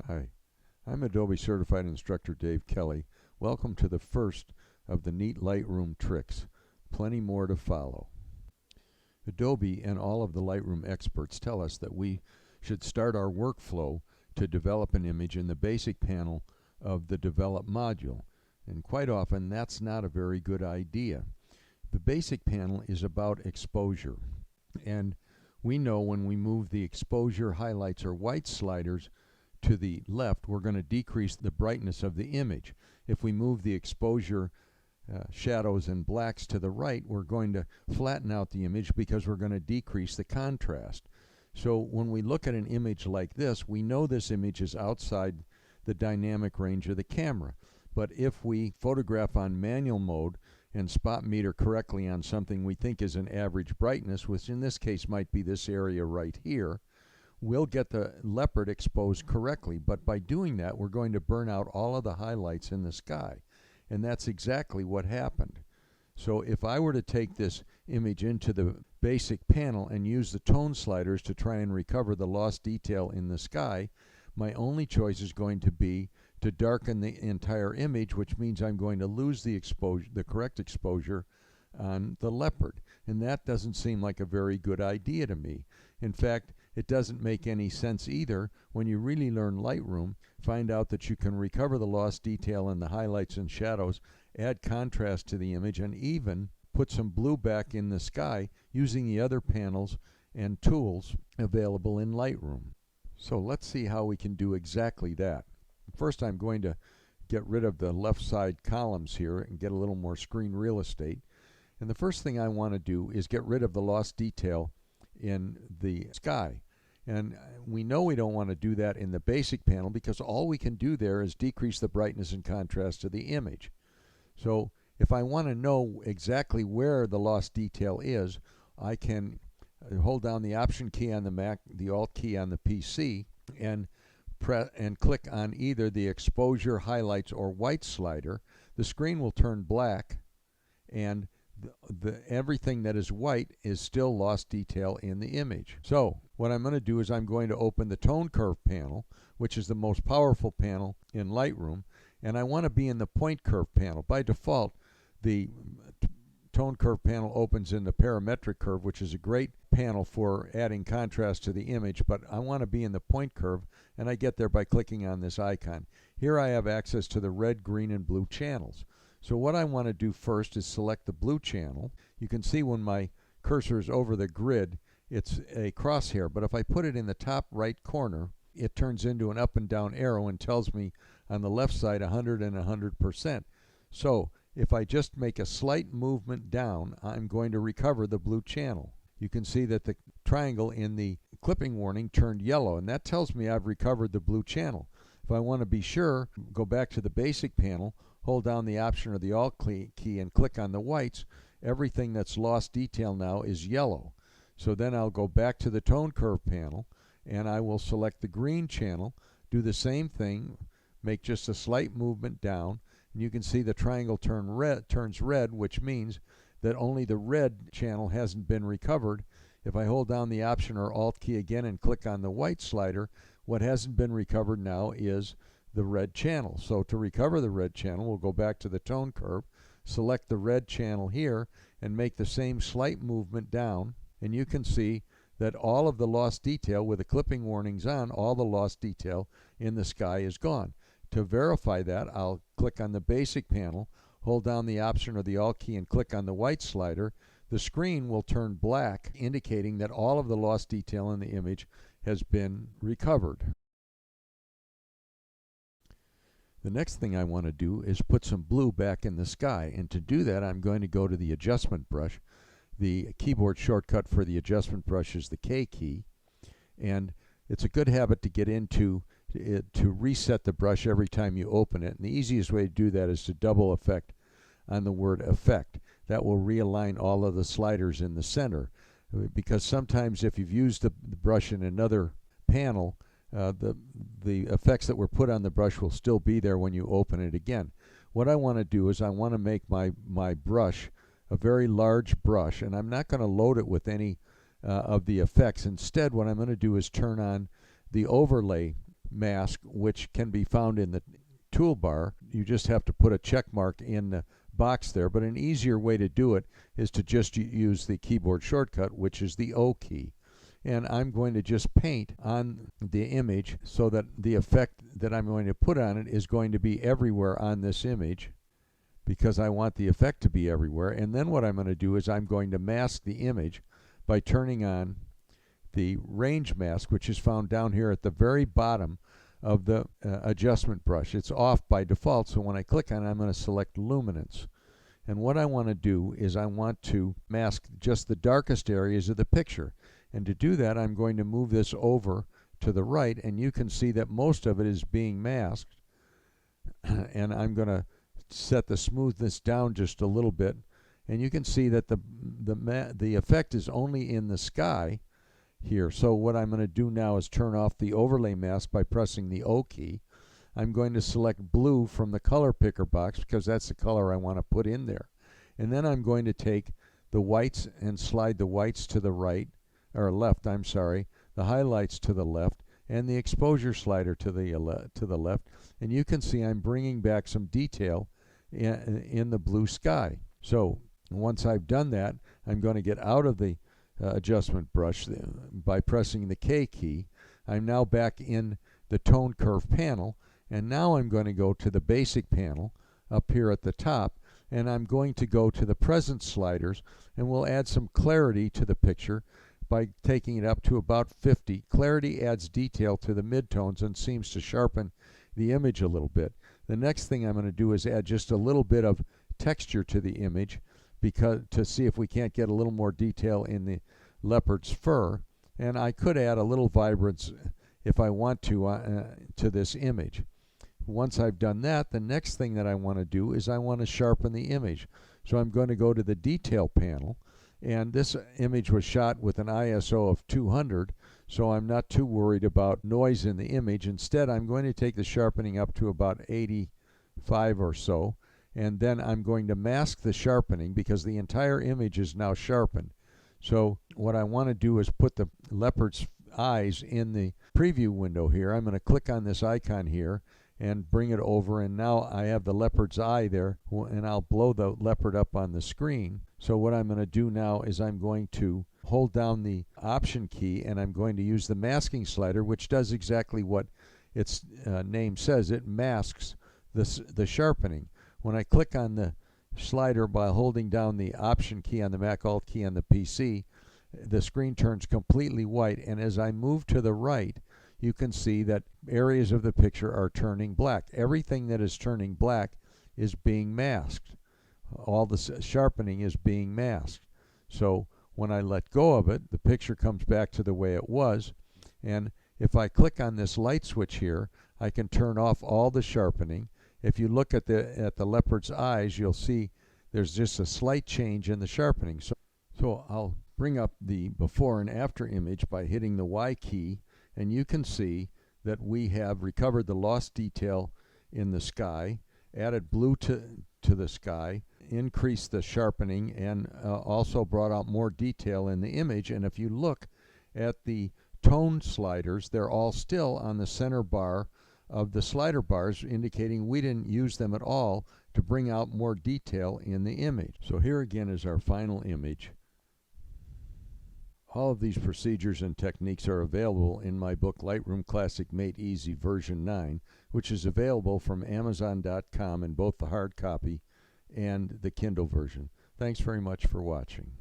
Hi, I'm Adobe Certified Instructor Dave Kelly. Welcome to the first of the neat Lightroom tricks. Plenty more to follow. Adobe and all of the Lightroom experts tell us that we should start our workflow to develop an image in the basic panel of the Develop module. And quite often that's not a very good idea. The basic panel is about exposure. And we know when we move the exposure, highlights, or white sliders to the left, we're going to decrease the brightness of the image. If we move the exposure, shadows, and blacks to the right, we're going to flatten out the image because we're going to decrease the contrast. So when we look at an image like this, we know this image is outside the dynamic range of the camera. But if we photograph on manual mode and spot meter correctly on something we think is an average brightness, which in this case might be this area right here, we'll get the leopard exposed correctly. But by doing that, we're going to burn out all of the highlights in the sky. And that's exactly what happened. So if I were to take this image into the basic panel and use the tone sliders to try and recover the lost detail in the sky, my only choice is going to be to darken the entire image, which means I'm going to lose the exposure, the correct exposure on the leopard. And that doesn't seem like a very good idea to me. In fact, it doesn't make any sense either. When you really learn Lightroom, find out that you can recover the lost detail in the highlights and shadows, add contrast to the image, and even put some blue back in the sky using the other panels and tools available in Lightroom. So let's see how we can do exactly that. First, I'm going to get rid of the left side columns here and get a little more screen real estate. And the first thing I want to do is get rid of the lost detail in the sky. And we know we don't want to do that in the basic panel because all we can do there is decrease the brightness and contrast of the image. So if I want to know exactly where the lost detail is, I can hold down the Option key on the Mac, the Alt key on the PC, and click on either the exposure, highlights, or white slider. The screen will turn black, and everything that is white is still lost detail in the image. So what I'm going to do is I'm going to open the Tone Curve panel, which is the most powerful panel in Lightroom, and I want to be in the Point Curve panel. By default, the Tone Curve panel opens in the Parametric Curve, which is a great panel for adding contrast to the image, but I want to be in the Point Curve, and I get there by clicking on this icon. Here I have access to the red, green, and blue channels. So what I want to do first is select the blue channel. You can see when my cursor is over the grid, it's a crosshair, but if I put it in the top right corner, it turns into an up and down arrow and tells me on the left side 100 and 100%. So if I just make a slight movement down, I'm going to recover the blue channel. You can see that the triangle in the clipping warning turned yellow, and that tells me I've recovered the blue channel. If I want to be sure, go back to the basic panel, hold down the Option or the Alt key and click on the whites. Everything that's lost detail now is yellow. So then I'll go back to the Tone Curve panel and I will select the green channel, do the same thing, make just a slight movement down, and you can see the triangle turns red, which means that only the red channel hasn't been recovered. If I hold down the Option or Alt key again and click on the white slider, what hasn't been recovered now is the red channel. So to recover the red channel, we'll go back to the Tone Curve, select the red channel here, and make the same slight movement down, and you can see that all of the lost detail, with the clipping warnings on, all the lost detail in the sky is gone. To verify that, I'll click on the basic panel, hold down the Option or the Alt key and click on the white slider. The screen will turn black, indicating that all of the lost detail in the image has been recovered. The next thing I want to do is put some blue back in the sky, and to do that I'm going to go to the adjustment brush. The keyboard shortcut for the adjustment brush is the K key, and it's a good habit to get into to reset the brush every time you open it, and the easiest way to do that is to double effect on the word effect. That will realign all of the sliders in the center, because sometimes if you've used the brush in another panel, the effects that were put on the brush will still be there when you open it again. What I want to do is I want to make my brush a very large brush, and I'm not going to load it with any of the effects. Instead, what I'm going to do is turn on the overlay mask, which can be found in the toolbar. You just have to put a check mark in the box there, but an easier way to do it is to just use the keyboard shortcut, which is the O key. And I'm going to just paint on the image so that the effect that I'm going to put on it is going to be everywhere on this image, because I want the effect to be everywhere. And then what I'm going to do is I'm going to mask the image by turning on the range mask, which is found down here at the very bottom of the adjustment brush. It's off by default, so when I click on it, I'm going to select luminance. And what I want to do is I want to mask just the darkest areas of the picture. And to do that, I'm going to move this over to the right, and you can see that most of it is being masked. And I'm going to set the smoothness down just a little bit, and you can see that the effect is only in the sky here. So what I'm going to do now is turn off the overlay mask by pressing the O key. I'm going to select blue from the color picker box because that's the color I want to put in there. And then I'm going to take the whites and slide the whites to the right, or left, I'm sorry, the highlights to the left, and the exposure slider to the left. And you can see I'm bringing back some detail in the blue sky. So once I've done that, I'm going to get out of the adjustment brush by pressing the K key. I'm now back in the tone curve panel, and now I'm going to go to the basic panel up here at the top, and I'm going to go to the presence sliders, and we'll add some clarity to the picture by taking it up to about 50. Clarity adds detail to the midtones and seems to sharpen the image a little bit. The next thing I'm going to do is add just a little bit of texture to the image, because to see if we can't get a little more detail in the leopard's fur. And I could add a little vibrance if I want to this image. Once I've done that, the next thing that I want to do is I want to sharpen the image. So I'm going to go to the detail panel, and this image was shot with an ISO of 200, so I'm not too worried about noise in the image. Instead, I'm going to take the sharpening up to about 85 or so, and then I'm going to mask the sharpening because the entire image is now sharpened. So what I want to do is put the leopard's eyes in the preview window here. I'm going to click on this icon here and bring it over, and now I have the leopard's eye there, and I'll blow the leopard up on the screen. So what I'm going to do now is I'm going to hold down the Option key, and I'm going to use the masking slider, which does exactly what its name says. It masks the sharpening. When I click on the slider by holding down the Option key on the Mac, Alt key on the PC, the screen turns completely white, and as I move to the right, you can see that areas of the picture are turning black. Everything that is turning black is being masked. All the sharpening is being masked. So when I let go of it, the picture comes back to the way it was. And if I click on this light switch here, I can turn off all the sharpening. If you look at the leopard's eyes, you'll see there's just a slight change in the sharpening. So I'll bring up the before and after image by hitting the Y key, and you can see that we have recovered the lost detail in the sky, added blue to the sky, increased the sharpening, and also brought out more detail in the image. And if you look at the tone sliders, they're all still on the center bar of the slider bars, indicating we didn't use them at all to bring out more detail in the image. So here again is our final image. All of these procedures and techniques are available in my book Lightroom Classic Made Easy version 9, which is available from Amazon.com in both the hard copy and the Kindle version. Thanks very much for watching.